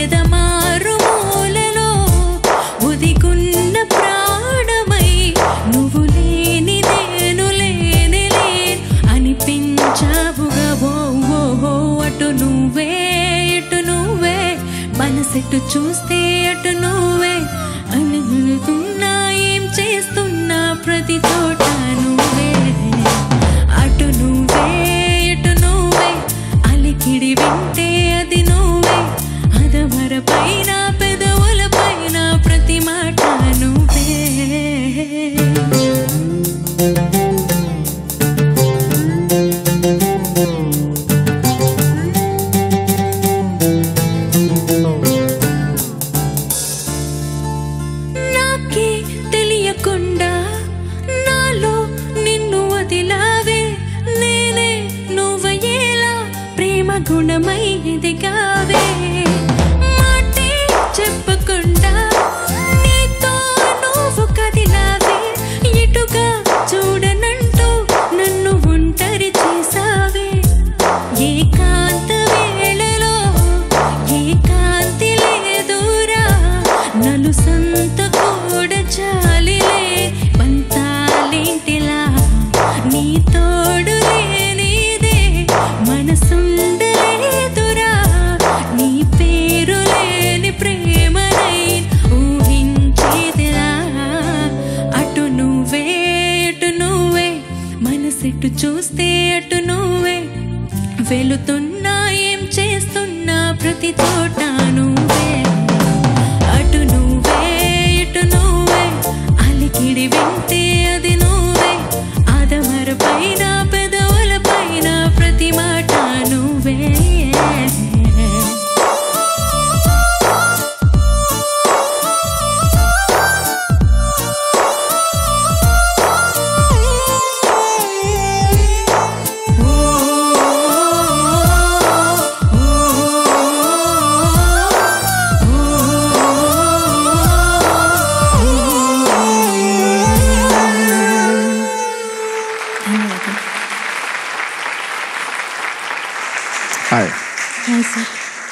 ఎదమారు మూలలో ఉదిగున్న ప్రాణమై, నువ్వు లేని నేను లేని అనిపించావుగా. ఓ అటు నువ్వే ఇటు నువ్వే, మనసెట్టు చూస్తే అటు నువ్వే, అనుగుతున్నా ఏం చేస్తున్నా ప్రతి చోట నువ్వే. అటు నువ్వే ఇటు నువ్వే, అలికిడి వింటే అది నువ్వే, అదమర పైన పెదవుల పైన ప్రతి మాట నువ్వే.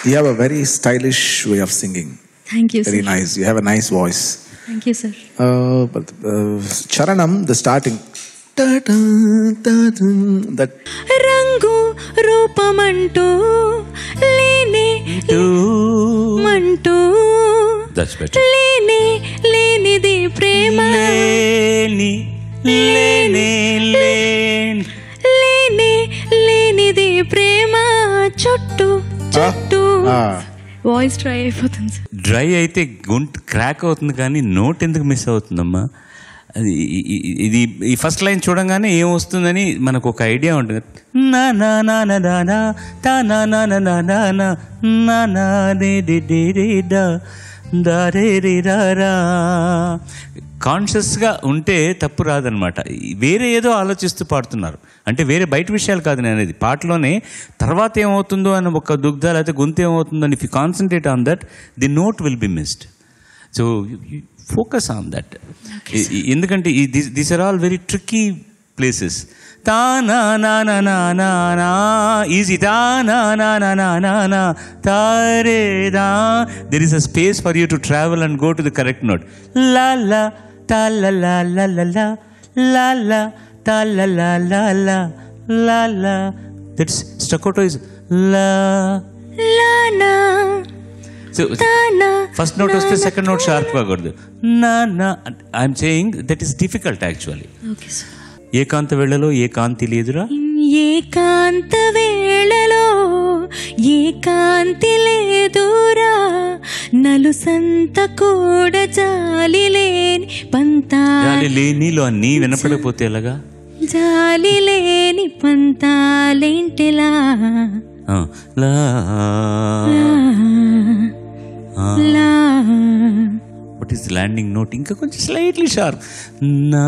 You have a very stylish way of singing. Thank you, Very sir. nice. You have a nice voice. Thank you, sir. But Charanam, the starting. That రంగు రూపమంటూ లేనే మంటూ That's better. లేనే లేనిది ప్రేమ లేని లేనే లేనే లేనిది ప్రేమ చుట్టూ చుట్టూ వాయిస్ ట్రై అయిపోతుంది సార్. డ్రై అయితే గొంతు క్రాక్ అవుతుంది కానీ నోట్ ఎందుకు మిస్ అవుతుందమ్మా? ఇది ఈ ఫస్ట్ లైన్ చూడంగానే ఏం వస్తుందని మనకు ఒక ఐడియా ఉంటుంది. నా నా నా నా నా నా తా నా నా నా నా నా నా నా నా రే రే రే రే డా దా రే రే రా రా. కాన్షియస్గా ఉంటే తప్పు రాదనమాట. వేరే ఏదో ఆలోచిస్తూ పాడుతున్నారు అంటే వేరే బయట విషయాలు కాదు నేను అనేది. పాటలోనే తర్వాత ఏమవుతుందో అని ఒక దుగ్ధ లేకపోతే గొంతు ఏమవుతుందో అని if you concentrate on that the note will be missed. So focus on that. ఎందుకంటే these are all very tricky places. తా నా నా నా నా నా నా ఈజీ తా నా నా నా నా నా నా తా రే దా. There is a space for you to travel and go to the correct note. లా లా తా లా లా లా లా లా లా లా తా లా లా లా లా లా లా. దట్స్ స్టకోటో ఇస్ లా లానా ఫస్ట్ నోట్ వస్తే సెకండ్ నోట్ షార్ప్ కాకూడదు. నా నా I'm saying that is difficult actually. Okay sir. ఏకాంత వేళలో ఏ కాంతి లేదురా, ఏకాంత వేళలో ఏకాంతి లేదురా, నలుసంత కూడా జాలి లేని గాలి లేనిలో నీ వినపడకపోతే ఎలాగా? జాలి లేని పంతాలేంటిలా లా లా. What is landing note? ఇంకా కొంచెం స్లైట్లీ షార్ప్. నా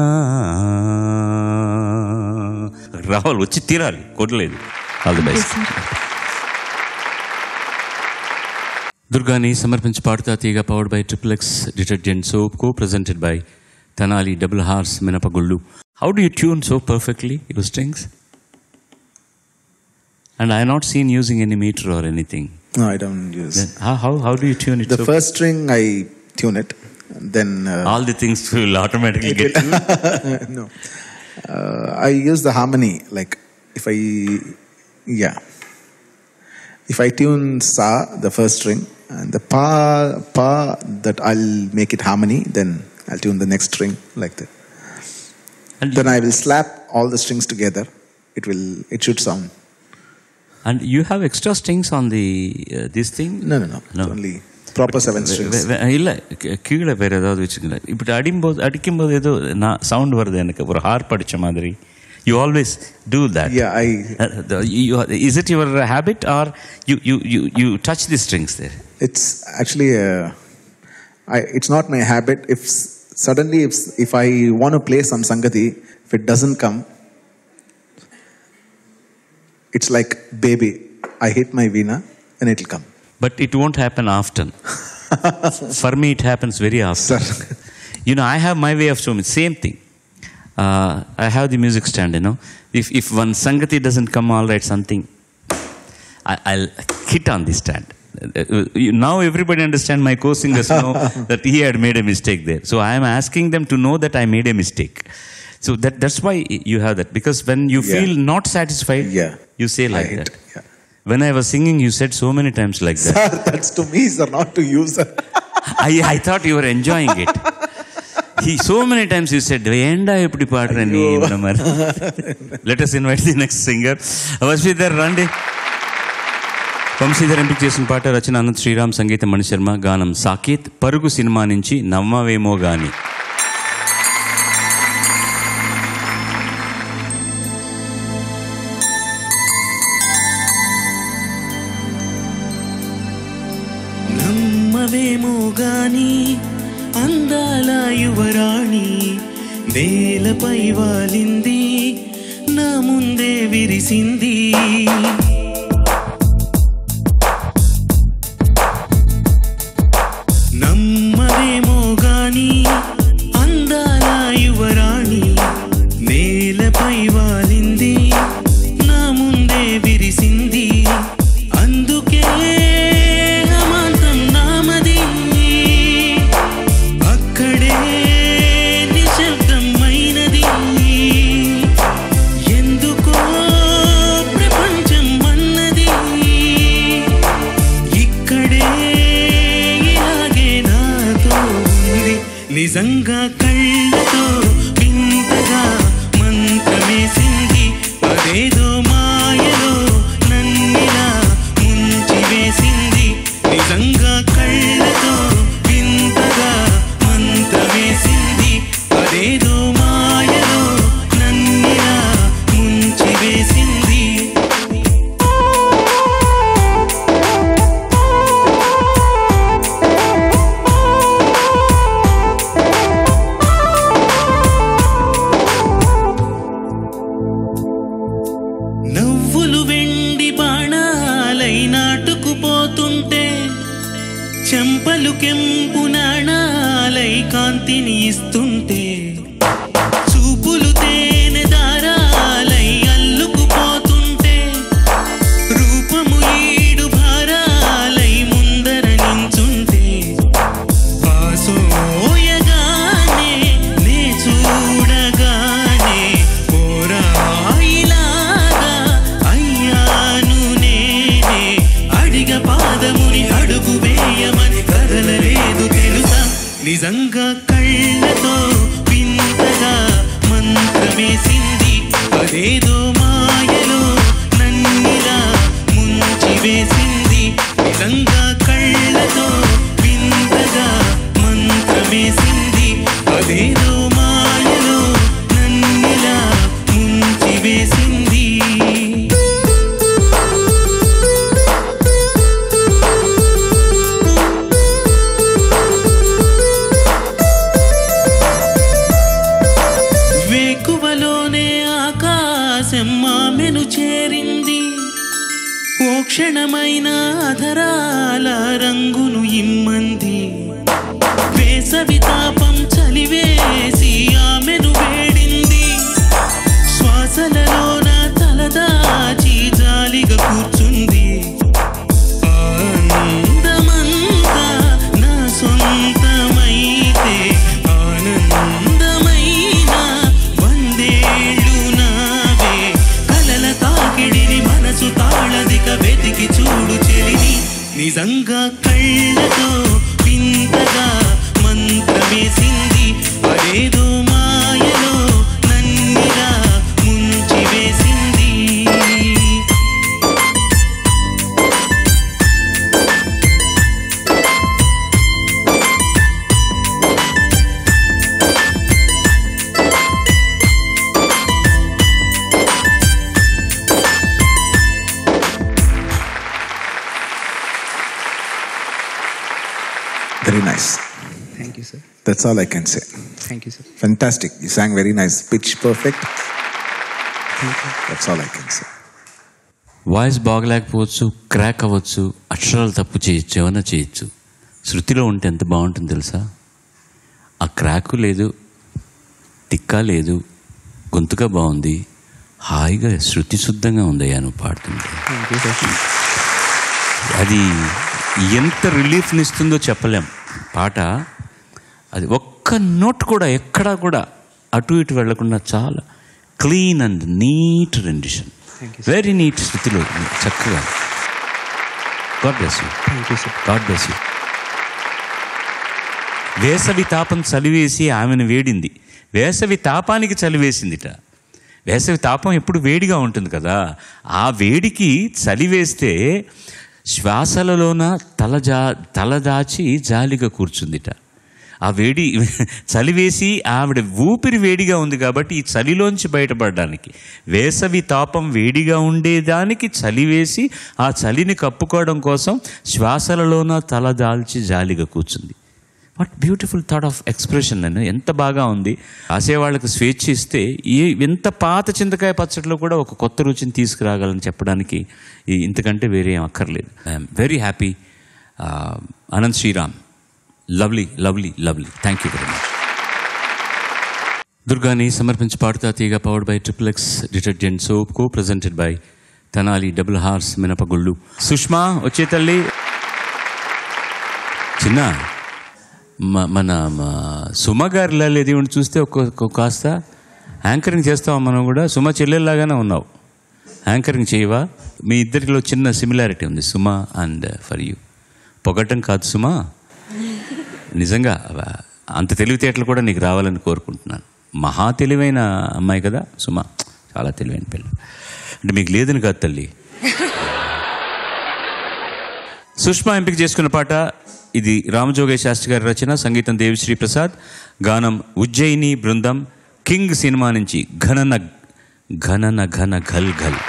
రావాలి, వచ్చి తీరాలి, కొట్టలేదు. All the best. దుర్గాని సమర్పించి Padutha Theeyaga powered by XXX detergent soap, co presented by Tenali double horse మినపగుళ్ళు. How do you tune so perfectly your strings? And I have not seen using any meter or anything. No, I don't use. Then how do you tune it? The first string I tune it, then all the things will automatically get tuned. No, I use the harmony. Like if I tune sa, the first string, and the pa that I'll make it harmony. Then I'll tune the next string like that. And then I will slap all the strings together. It should sound. And you have extra strings on the this thing? No. It's only proper 7 strings. ಇಲ್ಲ கீழே வேற ஏதாவது வச்சுக்கல. இப்படி அடிக்கும்போது ஏதோ நான் sound வருது எனக்கு, ஒரு ஹார்ப் அடிச்ச மாதிரி. You always do that. Yeah, is it your habit or you touch the strings there? It's actually it's not my habit. If suddenly if I want to play some sangati, if it doesn't come, it's like baby, I hit my veena and it'll come. But it won't happen often. For me it happens very often. Sir. You know, I have my way of showing. Same thing. I have the music stand, you know. If one sangati doesn't come all right, something, I'll hit on the stand. Now everybody understand, my co-singers know that he had made a mistake there. So I am asking them to know that I made a mistake. So that's why you have that. Because when you feel not satisfied, you say like that. Yeah. When I was singing, you said so many times like that. Sir, that's to me, sir, not to you, sir. I thought you were enjoying it. So many times you said, "Enda epdi paadra nee." Let us invite the next singer. Vasvidhar Randi. Vamshidhar ఎంపిక చేసిన పాట రచన అనంత్ శ్రీరామ్, సంగీతం మణిశర్మ, గానం సాకేత్. పరుగు cinema నుంచి నమ్మవేమో గాని. నమ్మవేమో గాని అందాల యువరాణి నేలపై వాలింది, నా ముందే విరిసింది. నమ్మవేమో గాని అందాల యువరాణి నేలపై వాలింది, నా ముందే విరిసింది. అందుకే నిజంగా కళ్ళతో వింతగా మంత్రమేసింది అదేదో మాయలో నన్నిలా ముంచివేసింది నిజంగా కళ్ళతో వింతగా మంత్రమేసింది అదేదో మాయలో నన్నిలా ముంచివేసింది నవ్వులు వెండి బాణాలై నాటుకుపోతుంటే చెంపలు కెంపు నాణాలై కాంతిని ఇస్తుంటే చూపులు తేనె దారాలై అల్లుకుపోతుంటే రూపము ఈడు భారాలై ముందర నించుంటే పాసోయగానే నే చూడగానే పోరాయిలాగా అయ్యాను నేనే అడిగ పాదముని అడుగు వేయమని కదలలేదు తెలుసా నిజంగా కళ్ళతో వింతగా మంత్రమేసింది అదేదో మాయలో నన్నిలా ముంచివేసింది నిజంగా కళ్ళతో వింతగా మంత్రమేసింది అదేదో మాయలో నన్నిలా ముంచివేసింది వేకువలోనే ఆకాశం ఆమెను చేరింది ఓ క్షణమైన అధరాల రంగును ఇమ్మంది వేసవి తాపం చలివేసి ఆమెను వేడింది శ్వాసలలోన తలదాచి జాలిగా కూర్చుంది ఆనందమంతా నా సొంతమైతే ఆనందమైన వందేళ్ళు నావే కలల తాకిడిని మనసు తాళదిక వెతికి చూడు చెలిని నిజంగా కళ్ళతో వింతగా మంత్రమేసింది అదేదో మాయలో నన్నిలా ముంచివేసింది Very nice. Thank you, sir. That's all I can say. Thank you, sir. Fantastic. You sang very nice. Pitch perfect. That's all I can say. Voice బాగలేకపోవచ్చు, క్రాక్ అవ్వచ్చు, అక్షరాలు తప్పు చేయొచ్చు, ఏమైనా చేయొచ్చు. శృతిలో ఉంటే ఎంత బాగుంటుంది తెలుసా? ఆ క్రాకు లేదు, తిక్కా లేదు, గొంతుగా బాగుంది, హాయిగా శృతి శుద్ధంగా ఉందయ్యా నువ్వు పాడుతుంటే. అది ఎంత రిలీఫ్ని ఇస్తుందో చెప్పలేం. పాట అది ఒక్క నోట్ కూడా ఎక్కడా కూడా అటు ఇటు వెళ్లకుండా చాలా clean and neat rendition, very neat స్థితిలో చక్కగా. God bless you. God bless you. వేసవి తాపం చలివేసి ఆమెను వేడింది. వేసవి తాపానికి చలివేసిందిట. వేసవి తాపం ఎప్పుడు వేడిగా ఉంటుంది కదా, ఆ వేడికి చలివేస్తే శ్వాసలలోన తలదాచి జాలిగా కూర్చుందిట. ఆ వేడి చలివేసి ఆవిడ ఊపిరి వేడిగా ఉంది కాబట్టి ఈ చలిలోంచి బయటపడడానికి వేసవి తాపం వేడిగా ఉండేదానికి చలివేసి ఆ చలిని కప్పుకోవడం కోసం శ్వాసలలోన తలదాల్చి జాలిగా కూర్చుంది. What beautiful thought of expression. నేను ఎంత బాగా ఉంది. రాసేవాళ్ళకి స్వేచ్ఛ ఇస్తే ఎంత పాత చింతకాయ పచ్చడిలో కూడా ఒక కొత్త రుచిని తీసుకురాగలని చెప్పడానికి ఇంతకంటే వేరే ఏం అక్కర్లేదు. I'm very happy. Anant Sriram, lovely lovely lovely. Thank you very much. దుర్గాని సమర్పించి Padutha Theeyaga powered by triple X detergent soap, co presented by Tenali double horse మినపగుళ్ళు. సుష్మా వచ్చే తల్లి. చిన్న మన సుమ గారిలా లేదు ఇవన్నీ చూస్తే కాస్త యాంకరింగ్ చేస్తావా? మనం కూడా సుమ చెల్లెల్లాగానే ఉన్నావు. యాంకరింగ్ చేయవా? మీ ఇద్దరిలో చిన్న సిమిలారిటీ ఉంది, సుమ అండ్ ఫర్ యూ. పొగటం కాదు సుమ, నిజంగా అంత తెలివితేటలు కూడా నీకు రావాలని కోరుకుంటున్నాను. మహా తెలివైన అమ్మాయి కదా సుమ, చాలా తెలివైన పిల్ల. అంటే మీకు లేదని కాదు తల్లి. సుష్మా ఎంపిక చేసుకున్న పాట ఇది రామజోగయ్య శాస్త్రి గారి రచన, సంగీతం దేవిశ్రీ ప్రసాద్, గానం ఉజ్జయిని బృందం, కింగ్ సినిమా నుంచి ఘనన ఘనన ఘన ఘల్ ఘల్.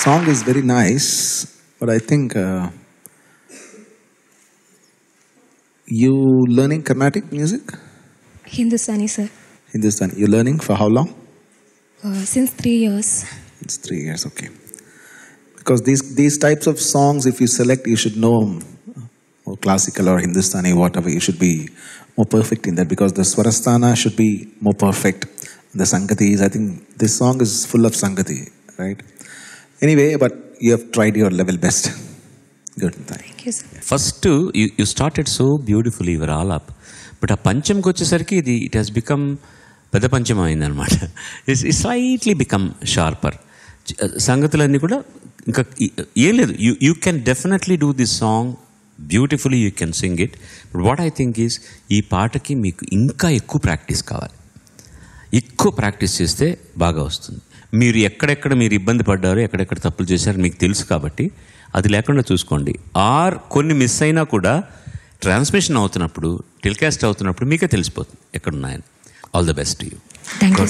Song is very nice, but I think you learning Carnatic music? Hindustani, sir. Hindustani. You learning for how long? Since 3 years. It's 3 years, okay. Because these types of songs, if you select, you should know more classical or Hindustani, whatever. You should be more perfect in that, because the Swarasthana should be more perfect. The Sangatis, I think this song is full of Sangati, right? Anyway, but you have tried your level best. Good. Thank you, sir. First, you started so beautifully, you were all up. But ఆ పంచంకి వచ్చేసరికి it has become పెద్ద పంచం అయిందనమాట. It's slightly become sharper. సంగతులన్నీ కూడా ఇంకా ఏం లేదు. You can definitely do this song beautifully you can sing it. But what I think is ఈ పాటకి మీకు ఇంకా ఎక్కువ ప్రాక్టీస్ కావాలి. ఎక్కువ ప్రాక్టీస్ చేస్తే బాగా వస్తుంది. మీరు ఎక్కడెక్కడ మీరు ఇబ్బంది పడ్డారో, ఎక్కడెక్కడ తప్పులు చేశారో మీకు తెలుసు కాబట్టి అది లేకుండా చూసుకోండి. ఆర్ కొన్ని మిస్ అయినా కూడా ట్రాన్స్మిషన్ అవుతున్నప్పుడు, టెలికాస్ట్ అవుతున్నప్పుడు మీకే తెలిసిపోతుంది ఎక్కడున్నాయని. All the best you. Thank you.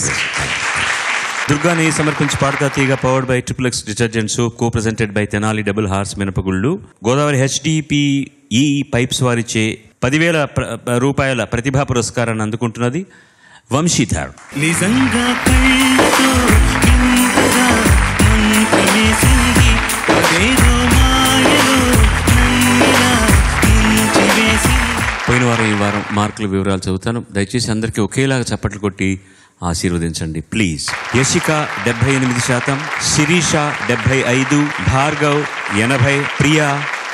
దుర్గాని సమర్పించి Padutha Theeyaga powered by triple X detergent soap, co presented by Tenali double horse మినపగుళ్ళు. గోదావరి HDPE పైప్స్ వారిచే 10,000 రూపాయల ప్రతిభా పురస్కారాన్ని అందుకుంటున్నది వంశీధర్. నిజంగా కళ్ళతో ఇంతగా మంత్రమేసింది, అదేదో మాయలో నన్నిలా ముంచివేసింది. పోయిన వారం ఈ వారం మార్కుల వివరాలు చదువుతాను. దయచేసి అందరికీ ఒకేలాగా చప్పట్లు కొట్టి ఆశీర్వదించండి please. Yashika 78%, Sirisha 75, Bhargav 80, Priya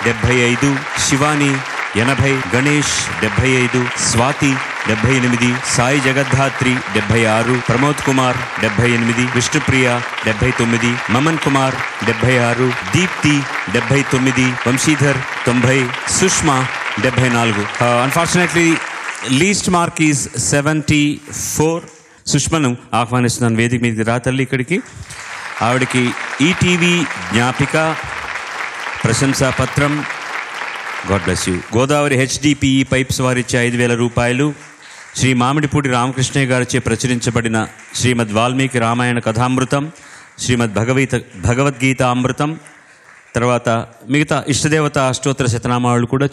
75, Shivani 80, Ganesh 75, Swathi 78, Sai Jagaddhatri 76, Pramod Kumar 78, Vishnupriya 79, Maman Kumar 76, Deepthi 79, Vamshidhar 90, Sushma 74. Unfortunately least mark is 74. సుష్మను ఆహ్వానిస్తున్నాను వేదిక మీదకి. రా తల్లి ఇక్కడికి. ఆవిడకి ఈటీవీ జ్ఞాపిక, ప్రశంసా పత్రం. God bless you. Godavari HDPE pipes వారిచ్చే 5,000 రూపాయలు. శ్రీ మామిడిపూడి రామకృష్ణయ్య గారిచే ప్రచురించబడిన శ్రీమద్ వాల్మీకి రామాయణ కథామృతం, శ్రీమద్ భగవద్గీత అమృతం, తర్వాత మిగతా ఇష్టదేవత అష్టోత్తర శతనామాలు కూడా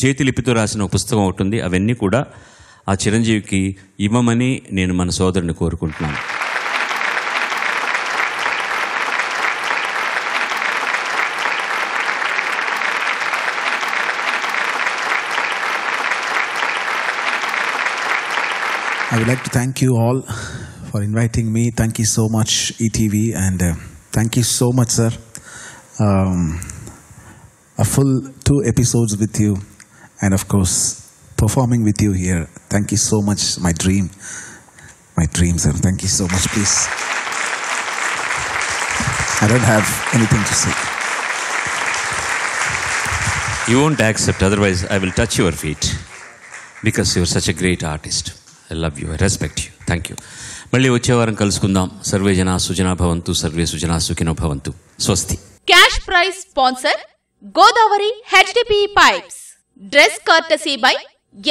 చేతి లిపితో రాసిన పుస్తకం ఉంటుంది. అవన్నీ కూడా ఆ చిరంజీవికి ఇవ్వమని నేను మన సోదరుని కోరుకుంటున్నాను. I would like to thank you all for inviting me. Thank you so much, ETV, and thank you so much, sir. A full 2 episodes with you, and of course, performing with you here. Thank you so much. My dream, sir. Thank you so much. Please, I don't have anything to say. You won't accept, otherwise I will touch your feet, because you are such a great artist. I love you. I respect you. Thank you. మళ్ళీ వచ్చే వారం కలుసుకుందాం. Survey జనా సుజనా భవంతు, survey Sujana సుఖినో భవంతు. స్వస్తి. Cash prize sponsor Godavari HDPE pipes. Dress courtesy by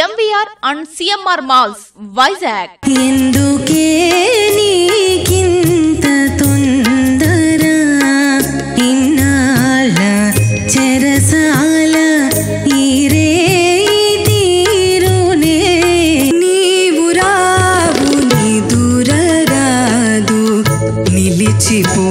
MVR and CMR malls, Vizag. ఎందుకే నీకింత తొందర, ఇన్నాళ్ళ చెరసాల ఈరే తీరునే, నీవు రావు నిదురరాదు నిలిచిపో